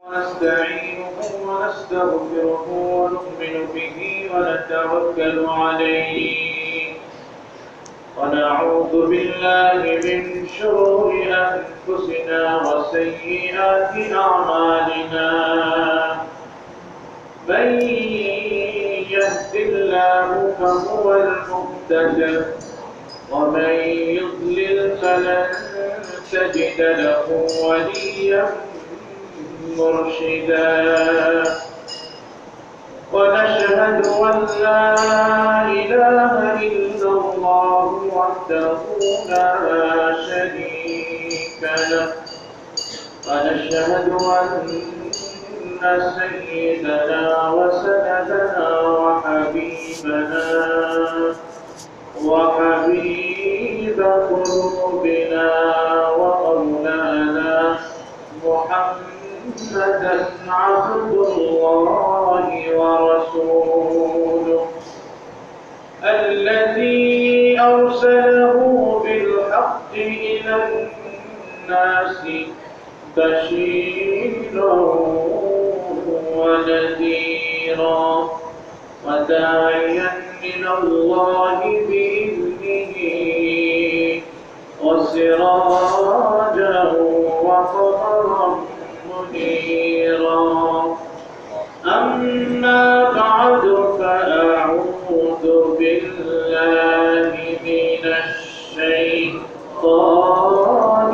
ونستعينه ونستغفره ونؤمن به ونتوكل عليه ونعوذ بالله من شرور أنفسنا وسيئات أعمالنا من يهد الله فهو المهتد ومن يضلل فلن تجد له وليا مرشدا ونشهد أن لا إله إلا الله وحده لا شريك له ونشهد أن سيدنا وسندنا وحبيب قلوبنا ومولانا محمدا عبد الله ورسوله الذي أرسله بالحق إلى الناس بشيرا ونذيرا وداعيا إلى الله بإذنه وسراجا وقمرا منيرا أما بعد فأعوذ بالله من الشيطان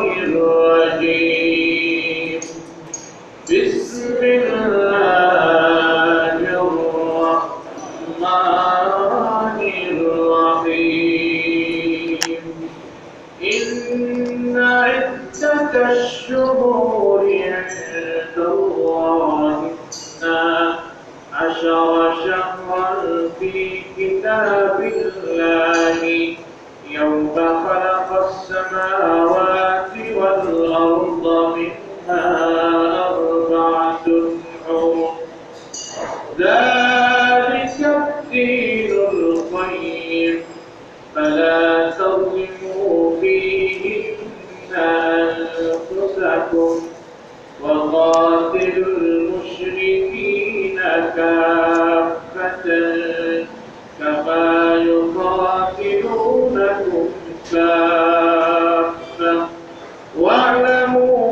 الرجيم بسم الله الرحمن الرحيم إن عدة الشهور عند الله 12 شهرا في كتاب الله يوم خلق السماوات والأرض منها 4 حرم ذلك الدين القيم فلا تظلموا فيهن أنفسكم وقاتلوا المشركين كافة كما يقاتلونكم كافة واعلموا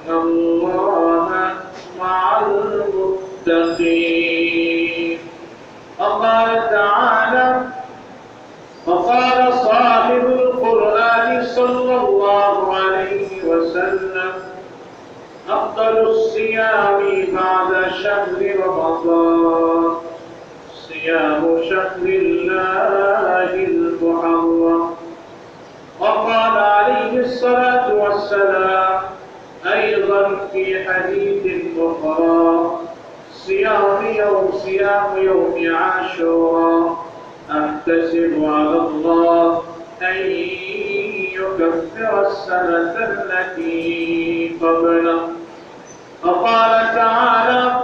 أن الله مع المتقين. وقال تعالى وقال صاحب القرآن صلى الله عليه وسلم أفضل الصيام بعد شهر رمضان صيام شهر الله المحرم. وقال عليه الصلاة والسلام أيضا في حديث أخرى صيام يوم عاشوراء أحتسب على الله أن يكفر السنة التي قبله. وقال تعالى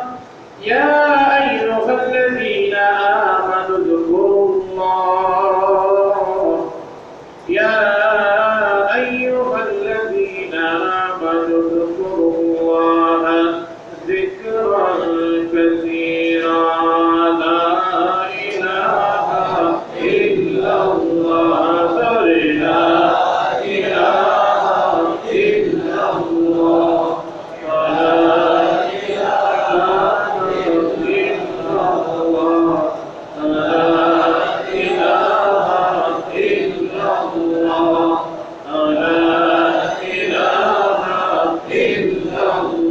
يا أيها الذين آمنوا اذكروا الله يا أيها الذين آمنوا اذكروا الله ذكرا كثيرا لا إله إلا الله لا إله إلا الله ولا إله إلا الله لا إله إلا الله لا إله إلا الله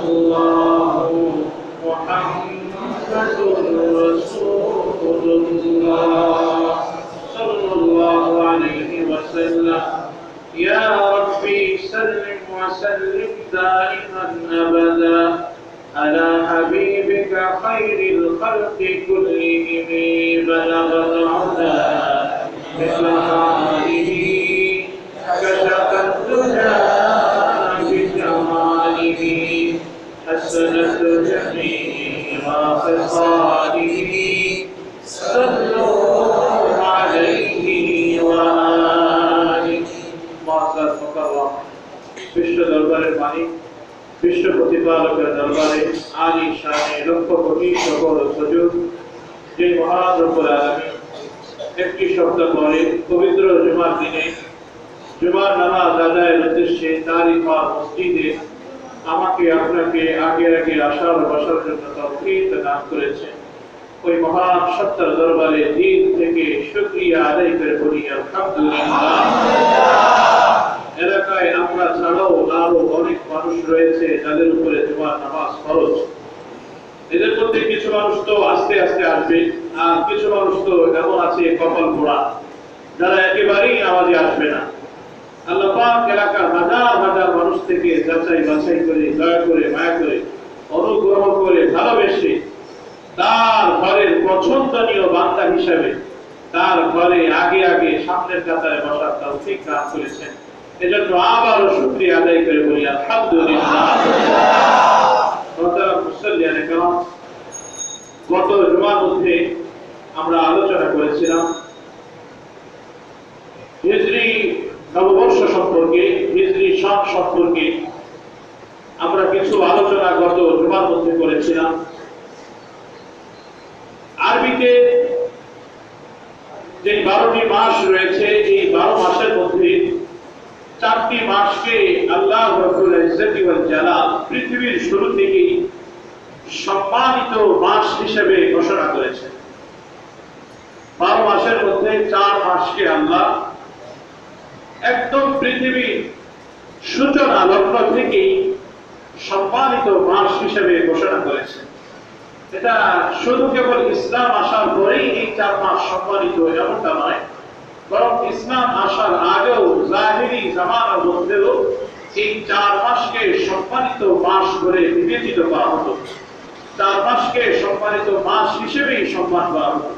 الله محمد رسول الله صلى الله عليه وسلم يا ربي سلم وسلم دائما أبدا على حبيبك خير الخلق كلهم بلغ العلا بمعانيه كشف الدجى بجماله حسنت جميع خصاله صلوا عليه وآله معزز مكرم বিশ্ব দরবারের মালিক বিশ্ব প্রতিপালকের দরবারে আলী শানে লক্ষ কোটি সকল সুযোগ যে মহান রব্বুল আলামিন একটি সপ্তাহ পরে পবিত্র জুমার দিনে জুমার নামাজ আদায়ের উদ্দেশ্যে তারিফা মসজিদে আমাকে আপনাকে আগে আগে আসার বসার জন্য তৌফিক দান করেছেন। ওই মহান সত্তার দরবারে দিল থেকে শুকরিয়া আদায় করে বলি আলহামদুলিল্লাহ। এলাকায় আমরা ছাড়াও আরো অনেক মানুষ রয়েছে যাদের উপরে জুমার নামাজ ফরজ। এদের মধ্যে কিছু মানুষ তো আস্তে আস্তে আসবে, আর কিছু মানুষ তো এমন আছে কপাল পোড়া যারা একেবারেই নামাজে আসবে না। আল্লাহ পাক এলাকার হাজার হাজার মানুষ থেকে যাচাই বাছাই করে দয়া করে মায়া করে অনুগ্রহ করে ভালোবেসে তার ঘরের পছন্দনীয় বান্দা হিসেবে তার ঘরে আগে আগে সামনের কাতারে বসার তৌফিক দান করেছেন। এজন্য আবারও শুকরিয়া আদায় করে বলি আলহামদুলিল্লাহ। গত জুমার মধ্যে আমরা আলোচনা করেছিলাম হিজরি নববর্ষ সম্পর্কে, হিজরি সন সম্পর্কে আমরা কিছু আলোচনা গত জুমার মধ্যে করেছিলাম। আরবিতে যে 12টি মাস রয়েছে, এই 12 মাসের মধ্যে 4টি মাসকে আল্লাহ রাব্বুল ইজ্জত ওয়াল জালাল পৃথিবীর শুরু থেকেই সম্মানিত মাস হিসেবে ঘোষণা করেছেন। 12 মাসের মধ্যে 4 মাসকে আল্লাহ একদম পৃথিবীর সূচনা লগ্ন থেকেই সম্মানিত মাস হিসেবে ঘোষণা করেছেন। এটা শুধু কেবল ইসলাম আসার পরেই এই 4 মাস সম্মানিত এমনটা নয়, বরং ইসলাম আসার আগেও জাহেরি জামানার মধ্যেও এই 4 মাসকে সম্মানিত মাস বলে বিবেচিত করা হতো। 4 মাসকে সম্মানিত মাস হিসেবেই সম্মান করা হতো।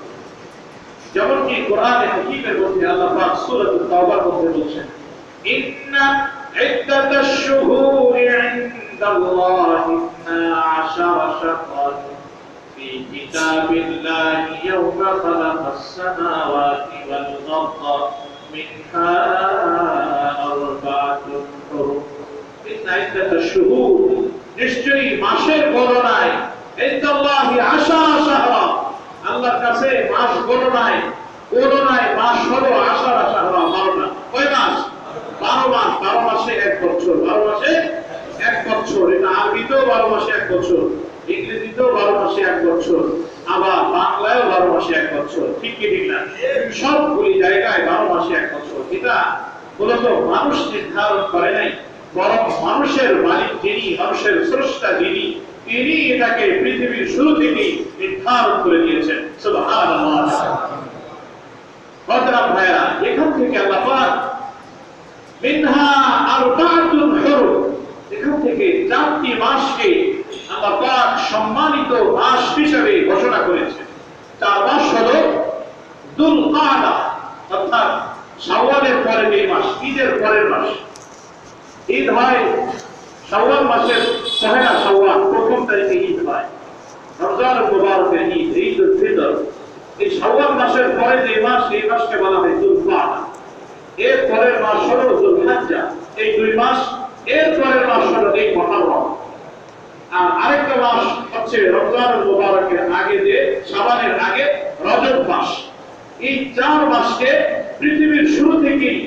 যেমনকি কোরআনে হাকীমের মধ্যে আল্লাহ পাক সূরা তাওবার মধ্যে বলেছেন, ইন্না ইদ্দাতাশ শুহুরি ইনদাল্লাহি 12 শাহরান ফি কিতাবিল্লাহি ইয়াওমা খালাকাস সামাওয়াতি ওয়াল আরদা মিনহা আরবাতুন হুরুম। ইন্না ইদ্দাতাশ শুহুর, নিশ্চয়ই মাসের গণনায় ইনদাল্লাহি 10 শাহরান, আল্লাহর কাছে মাস গণনায় মাস হলো 10 শাহরান, 12টা। কয় মাস? 12 মাস। 12 মাসে 1 বছর, 12 মাসে 1 বছর। এটা আরবিতেও 12 মাসে 1 বছর, ইংরেজিতেও 12 মাসে 1 বছর, আবার বাংলায়ও 12 মাসে 1 বছর। ঠিক কি ঠিক না? সবগুলি জায়গায় 12 মাসে 1 বছর। এটা মূলত মানুষ নির্ধারণ করে নাই, বরং মানুষের মালিক যিনি, মানুষের স্রষ্টা যিনি, তিনি এটাকে পৃথিবীর শুরু থেকেই নির্ধারণ করে দিয়েছেন। সুবহানাল্লাহ। হযরত ভাইরা, এখান থেকে আল্লাহ পাক মিনহা আরবাতুন হুরুম, এখান থেকে 4টি মাসকে আল্লাহ পাক সম্মানিত মাস হিসেবে ঘোষণা করেছেন। 4 মাস হলো যুলকাদা, অর্থাৎ শাওয়ালের পরে যে মাস, ঈদের পরের মাস। ঈদ হয় শাওয়াল মাসের পহেলা শাওয়াল, প্রথম তারিখে ঈদ হয়। রমজান মুবারকের ঈদ, ঈদুল ফিতর। এই শাওয়াল মাসের পরে যে মাস, এই মাসকে বলা হয় যুলকাদা। এর পরের মাস হলো যুলহিজ্জা। এই 2 মাস। এর পরের মাস হলো এই মুহররম। আর আরেকটা মাস হচ্ছে রমজান মুবারকের আগে, যে শাবানের আগে রজব মাস। এই 4 মাসকে পৃথিবীর শুরু থেকেই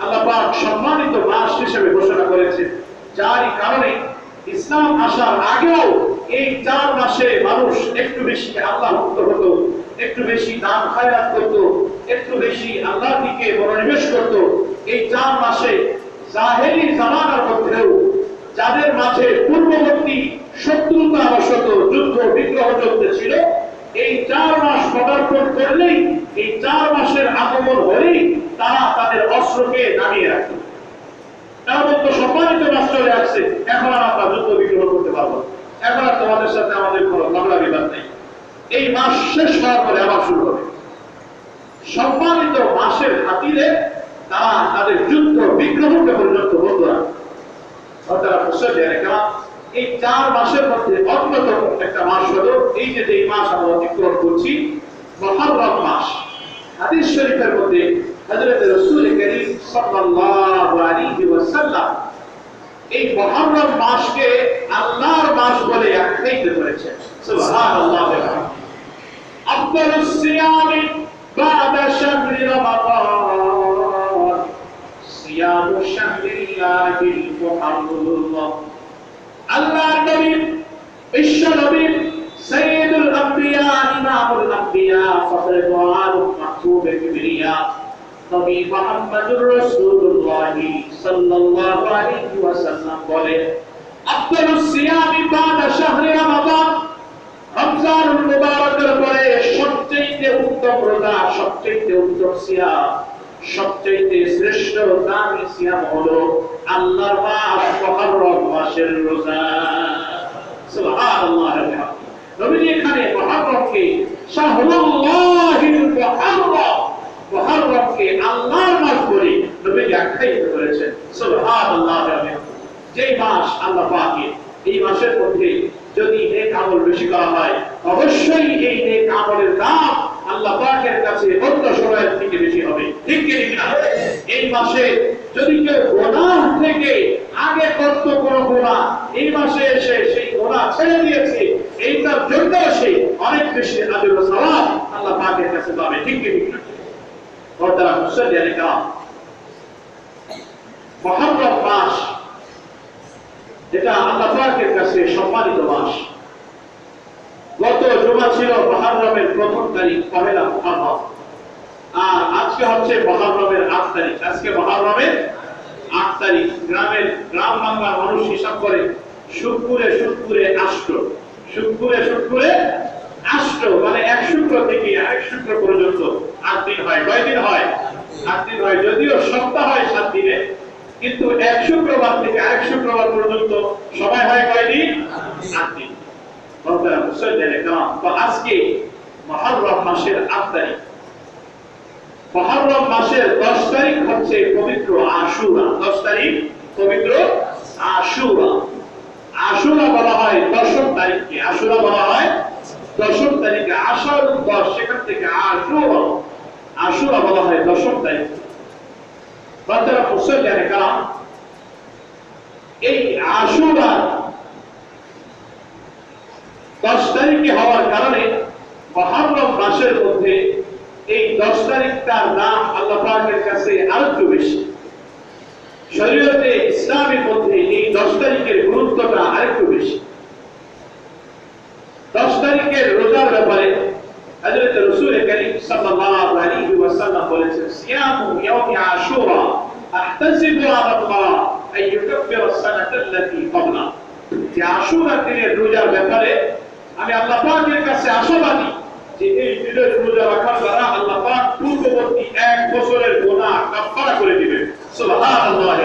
আল্লাহ পাক সম্মানিত মাস হিসেবে ঘোষণা করেছেন। যারই কারণে ইসলাম আসার আগেও এই 4 মাসে মানুষ একটু বেশি আল্লাহ ভক্ত হতো, একটু বেশি দান খায়রাত করত, একটু বেশি আল্লাহর দিকে মনোনিবেশ করত। এই 4 মাসে জাহেলি জামানার মধ্যেও যাদের মাঝে পূর্ববর্তী শত যুদ্ধ বিগ্রহ চলতেছিল। এই 4 মাস পদার্পণ করলেই, এই 4 মাসের আগমন হলেই তারা তাদের অস্ত্রকে নামিয়ে রাখত। তারা বলতো সম্মানিত মাস চলে আসছে, এখন আর আমরা যুদ্ধ বিগ্রহ করতে পারবো, এখন আর তোমাদের সাথে আমাদের কোনো ঝগড়া বিবাদ নেই। এই মাস শেষ হওয়ার পরে আবার শুরু হবে। সম্মানিত মাসের খাতিরে তারা তাদের যুদ্ধ বিগ্রহকে পর্যন্ত বন্ধ রাখত। তারা এই 4 মাসের মধ্যে অন্যতম একটা মাস হলো এই যে মাস আমরা অতিক্রম করছি, মুহররম মাস। হাদিস শরীফের মধ্যে হযরত রাসূল করিম সাল্লাল্লাহু আলাইহি ওয়াসাল্লাম এই মুহররম মাসকে আল্লাহর মাস বলে আখ্যায়িত করেছেন। সুবহানাল্লাহ। আফদালুস সিয়ামি বা'দা শাহরি রমাদান সিয়ামু শাহরিল্লাহিল মুহররম। আল্লাহর নবী, বিশ্ব নবী, সাইয়্যিদুল আম্বিয়া, ইমামুল আম্বিয়া, ফখরে দু আলম, মাহবুবে কিবরিয়া নবী মুহাম্মদুর রাসূলুল্লাহ সাল্লাল্লাহু আলাইহি ওয়াসাল্লাম বলেন, আফদালুস সিয়ামি বা'দা শাহরি রমাদান, রমজানুল মুবারকের পরে সবচেয়ে উত্তম রোজা, সবচেয়ে উত্তম সিয়াম, সবচেয়ে শ্রেষ্ঠ দামি সিয়াম হলো আল্লাহর মাস মুহররম মাসের রোজা। সুবহানাল্লাহ। নবী এখানে মুহররমকে শাহরুল্লাহিল মুহররম, মুহররমকে আল্লাহর মাস বলে নবী আখ্যায়িত করেছেন। সুবহানাল্লাহ। যেই মাস আল্লাহ পাকের, এই মাসের মধ্যে যদি নেক আমল বেশি করা হয়, অবশ্যই এই নেক আমলের দাম আল্লাহ পাকের কাছে অন্য সময়ের থেকে বেশি হবে। ঠিক কি না? এই মাসে যদি কেউ গুনাহ থেকে আগে করত কোনো গুনাহ, এই মাসে এসে সেই গুনাহ ছেড়ে দিয়েছে, এইটার জন্য সে অনেক বেশি আজর ও সওয়াব আল্লাহ পাকের কাছে পাবে। ঠিক কি না? ওটা মুসলিয়ানে কাম মুহররম মাস, এটা আল্লাহ পাকের কাছে সম্মানিত মাস। গত জুমা ছিল মুহররমের প্রথম তারিখ, পহেলা মুহররম, আর আজকে হচ্ছে মুহররমের 8 তারিখ। আজকে মুহররমের 8 তারিখ। গ্রাম বাংলার মানুষ হিসাব করে শুক্রে শুক্রে আষ্ট, শুক্রে শুক্রে আষ্ট, মানে এক শুক্র থেকে আরেক শুক্র পর্যন্ত 8 দিন হয়। কয়দিন হয়? 8 দিন হয়। যদিও সপ্তাহ হয় 7 দিনে, কিন্তু এক শুক্রবার থেকে আরেক শুক্রবার পর্যন্ত সময় হয় কয়দিন? 8 দিন। আজকে মুহররম মাসের 8 তারিখ। মুহররম মাসের 10 তারিখ হচ্ছে পবিত্র আশুরা। 10 তারিখ পবিত্র আশুরা। আশুরা বলা হয় 10ম তারিখকে। আশুরা বলা হয় 10ম তারিখে। আষাঢ় 10, সেখান থেকে আশুরা, আশুরা বলা হয় 10ম তারিখ। বান্দারা মুসলমানে কালাম, এই আশুরা 10 তারিখে হওয়ার কারণে মুহররম মাসের মধ্যে এই 10 তারিখটার নাম আল্লাহ পাকের কাছে আরেকটু বেশি। শরীয়তে ইসলামের মধ্যে এই 10 তারিখের গুরুত্বটা আরেকটু বেশি। 10 তারিখের রোজার ব্যাপারে হযরত রাসূল করিম সাল্লাল্লাহু আলাইহি ওয়াসাল্লাম বলেছেন, সিয়ামু ইয়াউমি আশুরা আহতাসিবু আলা আল্লাহ আন ইউকাফিরা আস-সানাতা আল্লাতী ক্বাবলা। যে আশুরা দিনের রোজার ব্যাপারে আমি আল্লাহ পাকের কাছে আশাবাদী যে এই দিনের রোজা রাখার দ্বারা আল্লাহ পাক পূর্ববর্তী 1 বছরের গুনাহ কাফারা করে দিবেন। সুবহানাল্লাহ।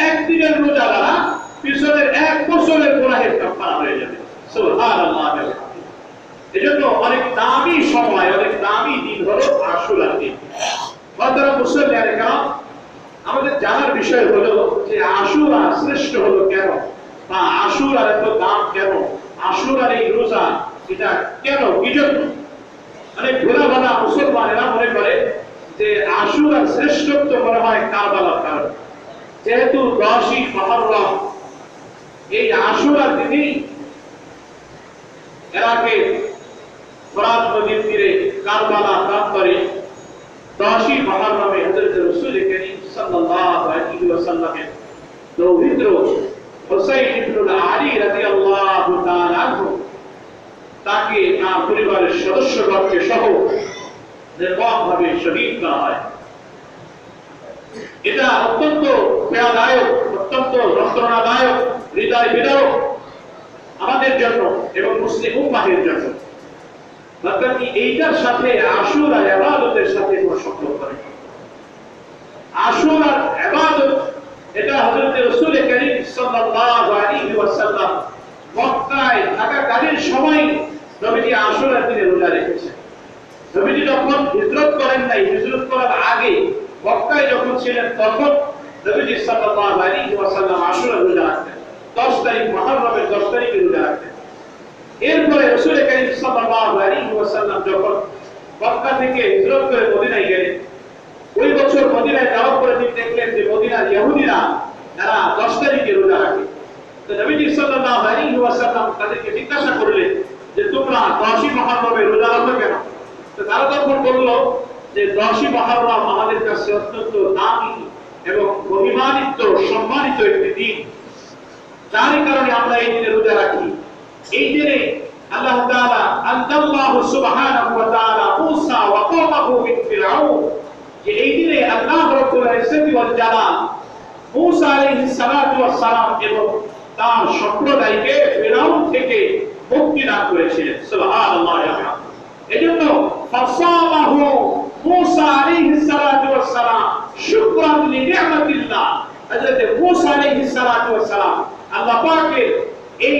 এক দিনের রোজা দ্বারা পিছনের 1 বছরের গুনাহের কাফারা হয়ে যাবে। সুবহানাল্লাহ। এজন্য অনেক দামি সময়, অনেক দামি দিন হলো আশুরার দিন। বান্দারা মুসলমানে কাম, আমাদের জানার বিষয় হলো যে আশুরা শ্রেষ্ঠ হলো কেন, বা আশুরার এত দাম কেন, আশুরার এই রোজা এটা কেন, কি জন্য? অনেক ভোলাভালা মুসলমানেরা মনে করে যে আশুরার শ্রেষ্ঠত্ব মনে হয় কারবালার কারণে। যেহেতু 10ই মুহররম, এই আশুরার দিনই এরাকে ফরাত নদীর তীরে কারবালা প্রান্তরে 10ই মুহররমে হযরত রাসূল করিম সাল্লাল্লাহু আলাইহি ওয়াসাল্লামের দৌহিত্র হুসাইন ইবনে আলী রাদিয়াল্লাহু তাআলা আনহু তাকে তার পরিবারের সদস্যগণকে সহ নির্মমভাবে শহীদ করা হয়। এটা অত্যন্ত পীড়াদায়ক, অত্যন্ত যন্ত্রণাদায়ক, হৃদয় বিদারক। আমাদের পরিবারের জন্য এবং মুসলিম উম্মাহের জন্য। অর্থাৎ এইটার সাথে আশুরা ইবাদতের সাথে কোনো সম্পর্ক নেই। আশুরা ইবাদত এটা হযরত রাসূল করিম সাল্লাল্লাহু আলাইহি ওয়াসাল্লাম মক্কায় থাকাকালীন সময় নবীজি আশুরার দিনে রোজা রেখেছেন। নবীজি যখন হিজরত করেন নাই, হিজরত করার আগে মক্কায় যখন ছিলেন তখন নবীজি সাল্লাল্লাহু আলাইহি ওয়াসাল্লাম আশুরার রোজা রাখতেন। 10 তারিখ মুহররমের 10 তারিখে রোজা রাখতেন। এরপরে রাসূল করিম সাল্লাল্লাহু আলাইহি ওয়াসাল্লাম যখন মক্কা থেকে হিজরত করে মদিনায় গেলেন, ওই বছর মদিনায় যাওয়ার পরে তিনি দেখলেন যে মদিনার ইহুদিরা তারা 10 তারিখে রোজা রাখে। তো নবীজি সাল্লাল্লাহু আলাইহি ওয়াসাল্লাম তাদেরকে জিজ্ঞাসা করলেন যে তোমরা 10ই মুহররমে রোজা রাখো কেন? তো তারা তখন বলল যে 10ই মুহররম আমাদের কাছে অত্যন্ত দামি এবং মহিমান্বিত সম্মানিত একটি দিন, যার কারণে আমরা এই দিনে রোজা রাখি। এই দিনে আল্লাহ তাআলা আল্লাহু সুবহানাহু ওয়া তাআলা মুসা ওয়া কওমাহু মিন ফিরআউন, যে এই দিনে আল্লাহ রাব্বুল ইজ্জতি ওয়াল জালাল মুসা আলাইহিস সালাতু ওয়াস সালাম এবং তার সম্প্রদায়কে ফিরআউন থেকে মুক্তি দান করেছিলেন। সুবহানাল্লাহ। এজন্য ফাসামাহু মুসা আলাইহিস সালাতু ওয়াস সালাম শুকরান লিনি'মাতিল্লাহ। হযরত মুসা আলাইহিস সালাতু ওয়াস সালাম আল্লাহ পাকের এই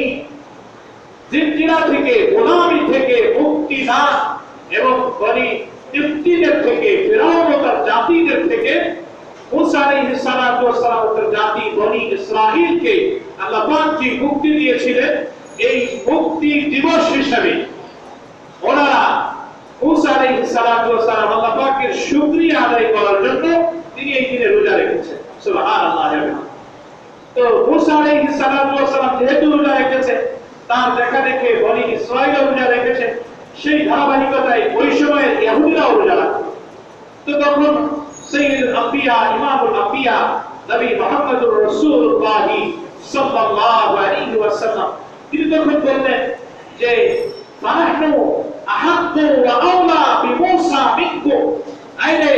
জিনজিরা থেকে, গোলামি থেকে মুক্তি দান এবং বনি ইসরাঈলের থেকে, ফিরআউন ও তার জাতিদের থেকে মুসা আলাইহিস সালাতু ওয়াস সালাম ও তার জাতি বনি ইসরাঈলকে আল্লাহ পাক যে মুক্তি দিয়েছিলেন, এই মুক্তি দিবস হিসেবে ওনারা মুসা আলাইহিস সালাতু ওয়াস সালাম আল্লাহ পাকের শুকরিয়া আদায় করার জন্য তিনি এই দিনে রোজা রেখেছেন। সুবহানাল্লাহ। তো মুসা আলাইহিস সালাতু ওয়াস সালাম যেহেতু রোজা রেখেছেন, তার দেখা দেখে বনি ইসরাঈল রোজা রেখেছে, সেই ধারাবাহিকতায় ওই সময়ের ইহুদিরাও রোজা রাখত। তো তখন সাইয়্যিদুল আম্বিয়া, ইমামুল আম্বিয়া নবী মুহাম্মদুর রাসূলুল্লাহ সাল্লাল্লাহু আলাইহি ওয়াসাল্লাম তিনি তখন বললেন যে ফানাহনু আহাক্কু ওয়া আওলা বিমূসা মিনকুম। আইরে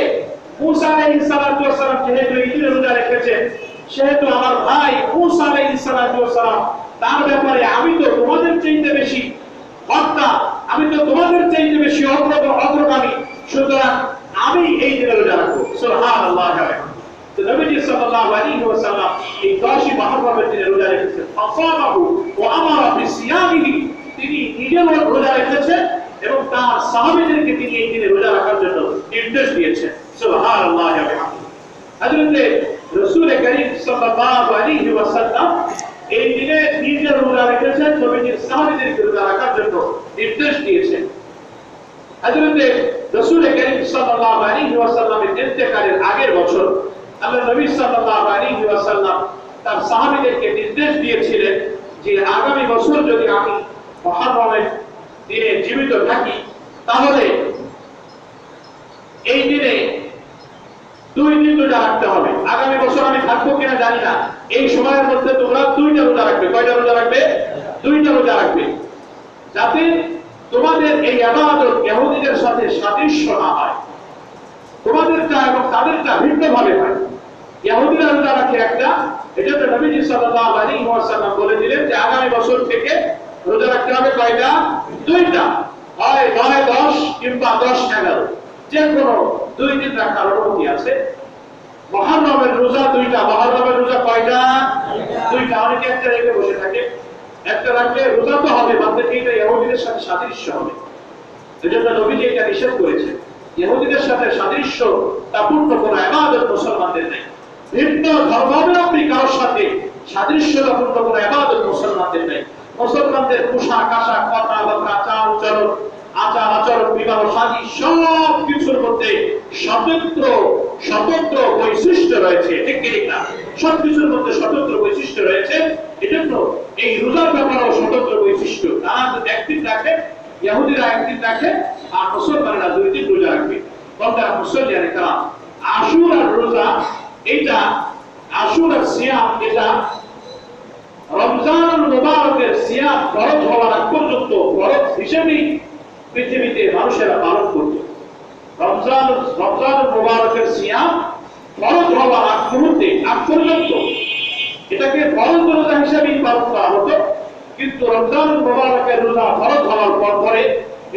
মুসা আলাইহিস সালাতু ওয়াস সালাম যেহেতু এই দিনে রোজা রেখেছেন, সেহেতু আমার ভাই মুসা আলাইহিস সালাতু ওয়াস সালাম তার ব্যাপারে আমি তো তোমাদের চাইতে বেশি কর্তা, আমি তো তোমাদের চাইতে বেশি অগ্রগামী, সুতরাং আমি এই দিনে রোজা রাখবো। সুবহানাল্লাহ। তো নবীজি সাল্লাল্লাহু আলাইহি ওয়াসাল্লাম এই 10ই মুহররমের দিনে রোজা রেখেছেন। ফাসামাহু ওয়া আমারা বিসিয়ামিহি, তিনি নিজেও রোজা রেখেছেন এবং তার সাহাবীদেরকে তিনি এই দিনে রোজা রাখার জন্য নির্দেশ দিয়েছেন। সুবহানাল্লাহ। হযরত রাসূল করিম সাল্লাল্লাহু আলাইহি ওয়াসাল্লাম এই দিনে নিজে রোজা রেখেছেন, নবীজির সাহাবীদেরকে রোজা রাখার জন্য নির্দেশ দিয়েছেন। হযরত রাসূল করিম সাল্লাল্লাহু আলাইহি ওয়াসাল্লামের ইন্তেকালের আগের বছর আল্লাহ নবী সাল্লাল্লাহু আলাইহি ওয়াসাল্লাম তার সাহাবীদেরকে নির্দেশ দিয়েছিলেন যে আগামী বছর যদি আমি মুহররমের দিনে জীবিত থাকি, তাহলে এই দিনে 2 দিন রোজা রাখতে হবে। আগামী বছর আমি থাকবো কিনা জানি না, এই সময়ের মধ্যে তোমরা 2টা রোজা রাখবে। কয়টা রোজা রাখবে? 2টা রোজা রাখবে, যাতে তোমাদের এই ইবাদত ইহুদিদের সাথে সাদৃশ্য না হয়, তোমাদেরটা এবং তাদেরটা ভিন্ন ভাবে হয়। ইহুদিরা রোজা রাখে একটা, এটা তো নবীজি সাল্লাল্লাহু আলাইহি ওয়াসাল্লাম বলে দিলেন যে আগামী বছর থেকে রোজা রাখতে হবে কয়টা? 2টা, হয় 9, 10 কিংবা 10, 11, যে কোনো 2 দিন রাখার অনুমতি আছে। মুহররমের রোজা 2টা। মুহররমের রোজা কয়টা? 2টা। অনেকে একটা রেখে বসে থাকে, একটা রাখলে রোজা তো হবে, বাকি এটা ইহুদিদের সাথে সাদৃশ্য হবে। এজন্য নবীজি এটা নিষেধ করেছেন। ইহুদিদের সাথে সাদৃশ্য তাপূর্ণ কোনো ইবাদত মুসলমানদের নেই। ভিন্ন ধর্মাবলম্বী কারোর সাথে সাদৃশ্যতাপূর্ণ কোনো ইবাদত মুসলমানদের নেই। মুসলমানদের পোশাক আশাক, কথাবার্তা, চাল চলন, আচার আচরণ, বিবাহ শাদী সব কিছুর মধ্যে স্বতন্ত্র বৈশিষ্ট্য রয়েছে। ঠিক না? সব কিছুর মধ্যে স্বতন্ত্র বৈশিষ্ট্য রয়েছে। এজন্য এই রোজার ব্যাপারেও স্বতন্ত্র বৈশিষ্ট্য। তারা একদিন রাখে, ইহুদিরা একদিন রাখে, আর মুসলমানেরা 2 দিন রোজা রাখবে। বলতারা মুসল্লিয়ানে কারাম, আশুরার রোজা, এটা আশুরার সিয়াম, এটা রমজানুল মুবারকের সিয়াম ফরজ হওয়ার আগ পর্যন্ত ফরজ হিসেবেই পৃথিবীতে মানুষেরা পালন করত। রমজানুল মুবারকের সিয়াম ফরজ হওয়ার আগ পর্যন্ত এটাকে ফরজ রোজা হিসেবেই পালন করা হতো। কিন্তু রমজান মুবারকের রোজা ফরজ হওয়ার পর পরে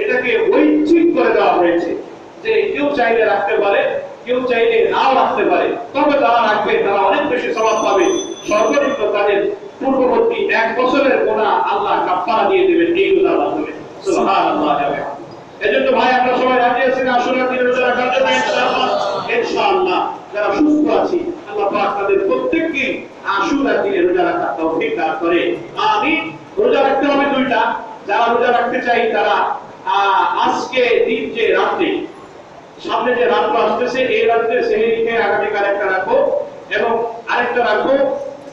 এটাকে ঐচ্ছিক করে দেওয়া হয়েছে, যে কেউ চাইলে রাখতে পারে, কেউ চাইলে নাও রাখতে পারে, তবে যারা রাখবে তারা অনেক বেশি সওয়াব পাবে। সর্বনিম্ন তাদের পূর্ববর্তী 1 বছরের গুনাহ আল্লাহ কাফারা দিয়ে দেবেন এই রোজার মাধ্যমে। সুবহানাল্লাহ। এজন্য ভাই আমরা সবাই রাজি আছি না আশুরার দিনে রোজা রাখার জন্য? ইনশাআল্লাহ। ইনশাআল্লাহ যারা সুস্থ আছি আল্লাহ পাক তাদের প্রত্যেককে আশুরার দিনে রোজা রাখার তৌফিক দান করে। আমিন। রোজা রাখতে হবে দুইটা। যারা রোজা রাখতে চাই তারা আজকে দিন যে রাতে, সামনে যে রাতটা আসতেছে এই রাতে সেহরিকে আগামীকাল একটা রাখো এবং আরেকটা রাখো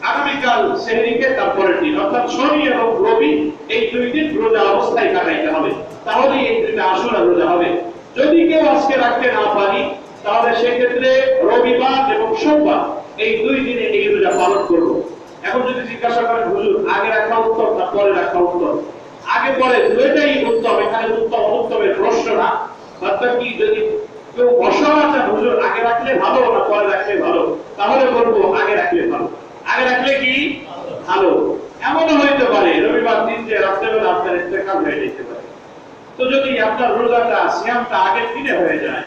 আগামীকাল সেহরিকে তারপরের দিন, অর্থাৎ শনি এবং রবি এই 2 দিন রোজা অবস্থায় কাটাইতে হবে, তাহলে এই দুইটা আশুরা রোজা হবে। যদি কেউ আজকে রাখতে না পারি তাহলে সেক্ষেত্রে রবিবার এবং সোমবার এই 2 দিনে এই রোজা পালন করব। এখন যদি জিজ্ঞাসা করেন হুজুর আগে রাখা উত্তম না পরে রাখা উত্তম, আগে পরে দুইটাই উত্তম, এখানে উত্তম অনুত্তমের প্রশ্ন না। অর্থাৎ কি যদি কেউ মশলা চান হুজুর আগে রাখলে ভালো না পরে রাখলে ভালো, তাহলে বলবো আগে রাখলে ভালো। আগে রাখলে কি ভালো? এমনও হইতে পারে রবিবার দিন যে রাত্রেবেলা আপনার ইন্তেকাল হয়ে যেতে পারে, তো যদি আপনার রোজাটা সিয়ামটা আগের দিনে হয়ে যায়,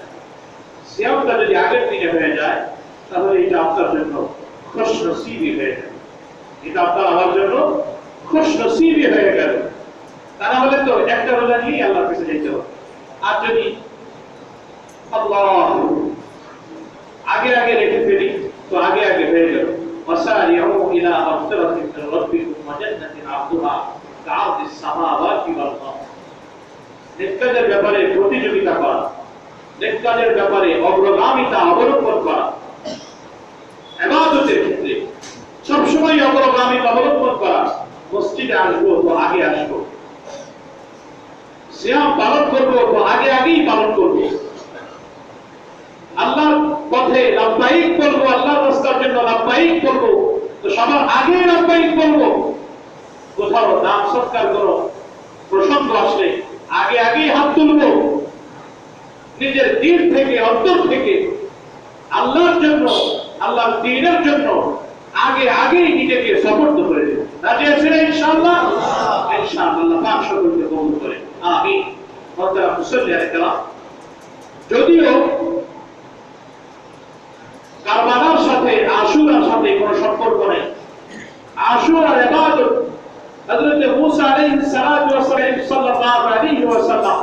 সিয়ামটা যদি আগের দিনে হয়ে যায় তাহলে এটা আপনার জন্য খুশনসিবি হয়ে যাবে, এটা আপনার আমার জন্য খুশনসিবি হয়ে গেল। তা না হলে তো একটা রোজা নিয়ে আল্লাহর কাছে যেতে হবে। আর যদি আল্লাহ আগে আগে রেখে ফেলি তো আগে আগে হয়ে গেল। وسارعوا إلى مغفرة من ربكم وجنة عرضها كعرض السماوات والأرض। নেককারের ব্যাপারে প্রতিযোগিতা করা, নেককারের ব্যাপারে অগ্রগামিতা অবলম্বন করা, ইবাদতের ক্ষেত্রে সবসময় অগ্রগামিতা অবলম্বন করা। মসজিদে আসবো তো আগে আসবো, সিয়াম পালন করবো তো আগে আগেই পালন করবো, আল্লাহর পথে লাব্বাইক বলবো, আল্লাহর রাস্তার জন্য লাব্বাইক বলবো তো সবার আগে লাব্বাইক বলবো। কোথাও দান সৎকার করো প্রসঙ্গ আসলে আগে আগেই হাত তুলবো। নিজের দিল থেকে অন্তর থেকে আল্লাহর জন্য, আল্লাহর দ্বীনের জন্য আগে আগেই নিজেকে সমর্থ করে দেব। রাজি আছেন ইনশাআল্লাহ? ইনশাআল্লাহ পাক সকলকে কবুল করে আমিন। মুহতারাম মুসল্লিয়ানে কেরাম, যদিও কারবালার সাথে আশুরার সাথে কোনো সম্পর্ক নেই, আশুরার ইবাদত হযরত মুসা আলাইহিস সালাতু ওয়াস সালাম সাল্লাল্লাহু আলাইহি ওয়াসাল্লাম